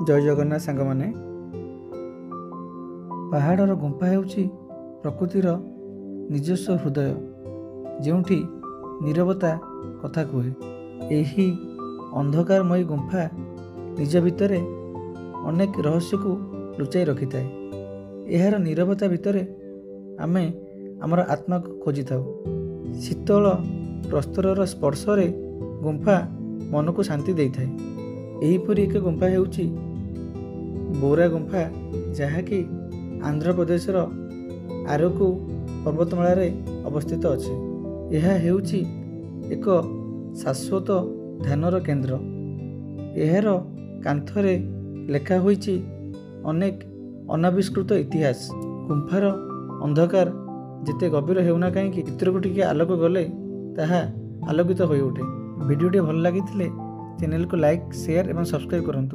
जय जगन्नाथ सांग माने। पहाड़र गुंफा हेउची प्रकृतिर निजस्व हृदय, जोठी नीरवता कथा कहे। एही अंधकारमयी गुंफा निज भितरे अनेक रहस्य को लुचाई रखि थाए। एहार नीरवता भितरे आमे आमर आत्मा को खोजि थाउ। शीतल प्रस्तरर स्पर्श रे गुंफा मन को शांति देई थाए। एहीपरि एक गुंफा हेउची बोरा गुंफा, जहाँकि आंध्र प्रदेशर आरकू पर्वतमाला रे अवस्थित अछि। यह हेउची एक शाश्वत ध्यानर केन्द्र। एहार कांथरे लेखा होईची अनेक अनाविष्कृत इतिहास। गुंफार अंधकार जिते गभीर हेउना कहीं चित्रकू टिके आलोक गले ताहा आलोकित हो उठे। वीडियोटी भल लगी चैनल को लाइक, शेयर एवं सब्सक्राइब करंतु।